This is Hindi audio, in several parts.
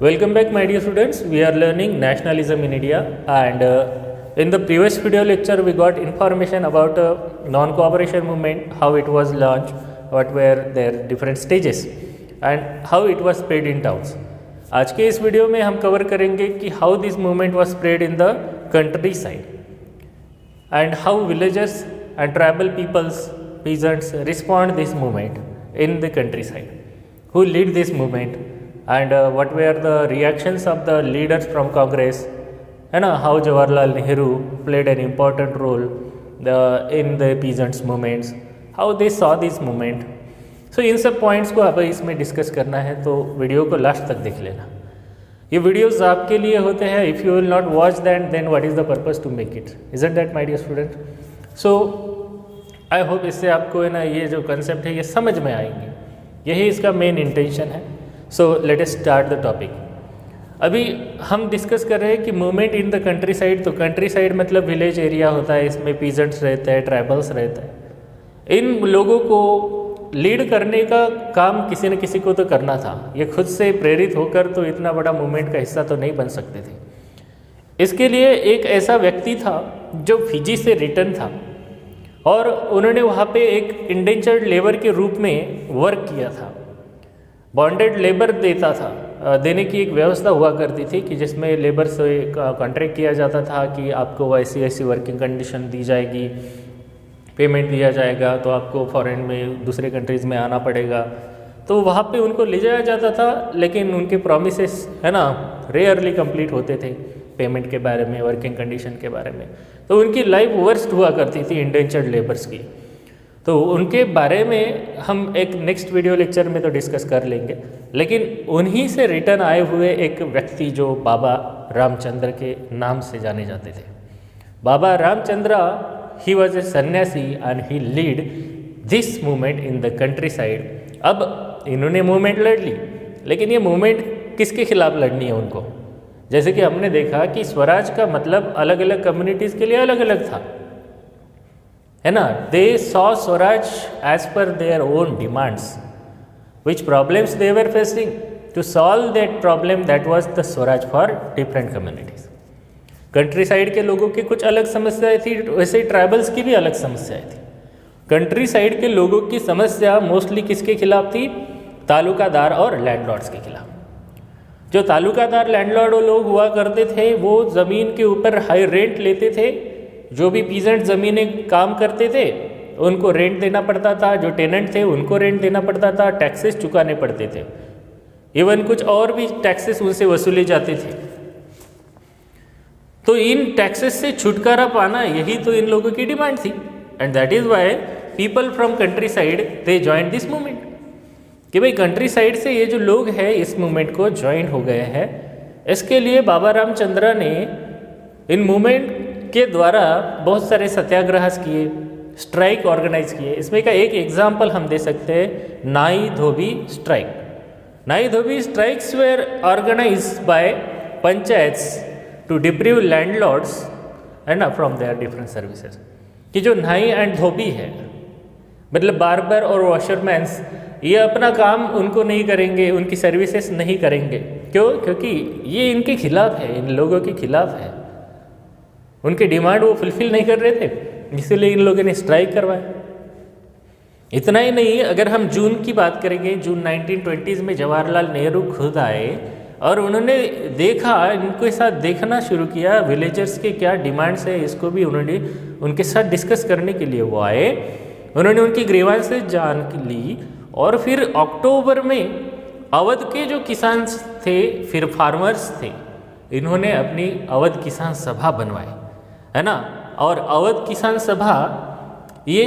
Welcome back, my dear students. We are learning nationalism in India, and in the previous video lecture we got information about non-cooperation movement, how it was launched, what were their different stages and how it was spread in towns. आज के इस वीडियो में हम कवर करेंगे कि how this movement was spread in the countryside and how villagers and tribal peoples, peasants respond this movement in the countryside, who lead this movement, and what were the reactions of the leaders from Congress, and how Jawaharlal Nehru played an important role in the peasants movements, how they saw this movement. So इन सब पॉइंट्स को अब इसमें डिस्कस करना है, तो वीडियो को लास्ट तक देख लेना. ये वीडियोस आपके लिए होते हैं. If you will not watch that, then what is the purpose to make it, isn't that my dear student? So I hope इससे आपको है ना ये जो कंसेप्ट है ये समझ में आएंगे. यही इसका मेन इंटेंशन है. So let us start the topic. अभी हम डिस्कस कर रहे हैं कि movement in the country side. तो कंट्री साइड मतलब विलेज एरिया होता है, इसमें पीजेंट्स रहते हैं, ट्राइबल्स रहते हैं. इन लोगों को लीड करने का काम किसी न किसी को तो करना था. ये खुद से प्रेरित होकर तो इतना बड़ा मूवमेंट का हिस्सा तो नहीं बन सकते थे. इसके लिए एक ऐसा व्यक्ति था जो फिजी से रिटर्न था और उन्होंने वहाँ पे एक इंडेंचर्ड लेबर के रूप में वर्क किया था. बॉन्डेड लेबर देने की एक व्यवस्था हुआ करती थी कि जिसमें लेबर से कॉन्ट्रैक्ट किया जाता था कि आपको ऐसी ऐसी वर्किंग कंडीशन दी जाएगी, पेमेंट दिया जाएगा, तो आपको फॉरेन में दूसरे कंट्रीज़ में आना पड़ेगा. तो वहाँ पे उनको ले जाया जाता था, लेकिन उनके प्रॉमिसेस है ना रेयरली कंप्लीट होते थे पेमेंट के बारे में, वर्किंग कंडीशन के बारे में. तो उनकी लाइफ वर्स्ट हुआ करती थी इंडेंचर्ड लेबर्स की. तो उनके बारे में हम एक नेक्स्ट वीडियो लेक्चर में तो डिस्कस कर लेंगे. लेकिन उन्हीं से रिटर्न आए हुए एक व्यक्ति जो बाबा रामचंद्र के नाम से जाने जाते थे. बाबा रामचंद्र, he was a सन्यासी and he lead this movement in the countryside. अब इन्होंने मूवमेंट लड़ ली, लेकिन ये मूवमेंट किसके खिलाफ लड़नी है उनको? जैसे कि हमने देखा कि स्वराज का मतलब अलग अलग कम्युनिटीज़ के लिए अलग अलग था, है ना. They saw swaraj as per their own demands, which problems they were facing. To solve that problem, that was the swaraj for different communities. Countryside के लोगों की कुछ अलग समस्याएं थी, वैसे ही ट्राइबल्स की भी अलग समस्याएं थी. कंट्री साइड के लोगों की समस्या मोस्टली किसके खिलाफ थी? तालुकादार और लैंडलॉर्ड्स के खिलाफ. जो तालुकादार लैंडलॉर्ड लोग हुआ करते थे वो ज़मीन के ऊपर हाई रेंट लेते थे. जो भी पीजेंट ज़मीनें काम करते थे उनको रेंट देना पड़ता था, जो टेनेंट थे उनको रेंट देना पड़ता था, टैक्सेस चुकाने पड़ते थे. इवन कुछ और भी टैक्सेस उनसे वसूले जाते थे. तो इन टैक्सेस से छुटकारा पाना, यही तो इन लोगों की डिमांड थी. And that is why people from country side they join this movement. कि भाई कंट्री साइड से ये जो लोग हैं इस मूवमेंट को ज्वाइन हो गए हैं. इसके लिए बाबा रामचंद्र ने इन मूवमेंट के द्वारा बहुत सारे सत्याग्रह किए, स्ट्राइक ऑर्गेनाइज किए. इसमें का एक एग्जाम्पल हम दे सकते हैं, नाई dhobi strike. Nai dhobi strikes were organize by panchayats to deprive landlords and from their different services. कि जो नाई एंड धोबी है, मतलब बार्बर और वॉशरमैन्स, ये अपना काम उनको नहीं करेंगे, उनकी सर्विसेज नहीं करेंगे. क्यों? क्योंकि ये इनके खिलाफ है, इन लोगों के खिलाफ है. उनके डिमांड वो फुलफिल नहीं कर रहे थे, इसीलिए इन लोगों ने स्ट्राइक करवाया. इतना ही नहीं, अगर हम जून की बात करेंगे, जून 1920s में जवाहरलाल नेहरू खुद आए और उन्होंने देखा, इनके साथ देखना शुरू किया विलेजर्स के क्या डिमांड्स है. इसको भी उन्होंने उनके साथ डिस्कस करने के लिए वो आए. उन्होंने उनकी ग्रीवांसेस जान ली और फिर अक्टूबर में अवध के जो किसान थे, फिर फार्मर्स थे, इन्होंने अपनी अवध किसान सभा बनवाई, है ना. और अवध किसान सभा ये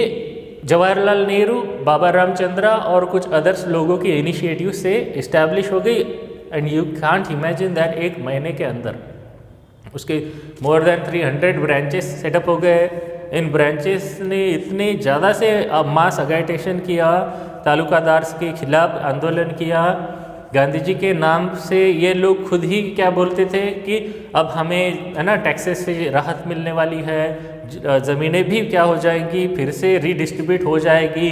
जवाहरलाल नेहरू, बाबा रामचंद्र और कुछ अदर्स लोगों के इनिशिएटिव से इस्टेब्लिश हो गई. And you can't imagine that एक महीने के अंदर उसके मोर देन 300 ब्रांचेस सेटअप हो गए. इन ब्रांचेस ने इतने ज़्यादा से मास अगाइटेशन किया, तालुकादार्स के खिलाफ आंदोलन किया. गांधी जी के नाम से ये लोग खुद ही क्या बोलते थे कि अब हमें है ना टैक्सेस से राहत मिलने वाली है, ज़मीनें भी क्या हो जाएंगी, फिर से रीडिस्ट्रीब्यूट हो जाएगी,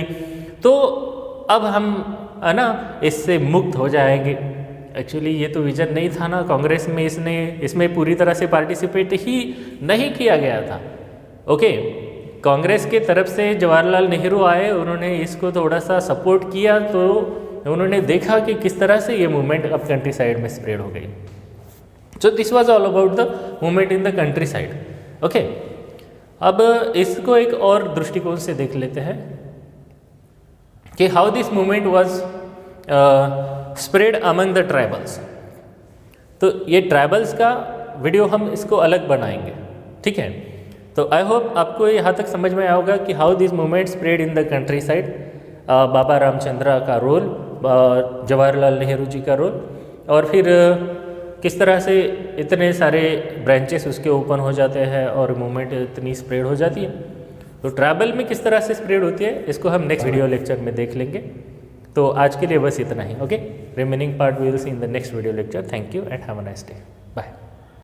तो अब हम है ना इससे मुक्त हो जाएंगे. एक्चुअली ये तो विजन नहीं था ना, कांग्रेस में इसमें पूरी तरह से पार्टिसिपेट ही नहीं किया गया था। ओके, कांग्रेस के तरफ से जवाहरलाल नेहरू आए, उन्होंने इसको थोड़ा सा सपोर्ट किया, तो उन्होंने देखा कि किस तरह से ये मूवमेंट अब कंट्री साइड में स्प्रेड हो गई। So this was all about the movement in the country side. Okay, अब इसको एक और दृष्टिकोण से देख लेते हैं कि how this movement was spread among the tribals. तो ये ट्राइबल्स का वीडियो हम इसको अलग बनाएंगे, ठीक है। तो आई होप आपको यहाँ तक समझ में आया होगा कि how this movement spread in the countryside, Baba Ramchandra का रोल, जवाहरलाल नेहरू जी का रोल, और फिर किस तरह से इतने सारे ब्रांचेस उसके ओपन हो जाते हैं और मूवमेंट इतनी स्प्रेड हो जाती है। तो ट्रैवल में किस तरह से स्प्रेड होती है, इसको हम नेक्स्ट वीडियो लेक्चर में देख लेंगे। तो आज के लिए बस इतना ही। Okay, remaining part we will see in the next video lecture. Thank you and have a nice day. Bye.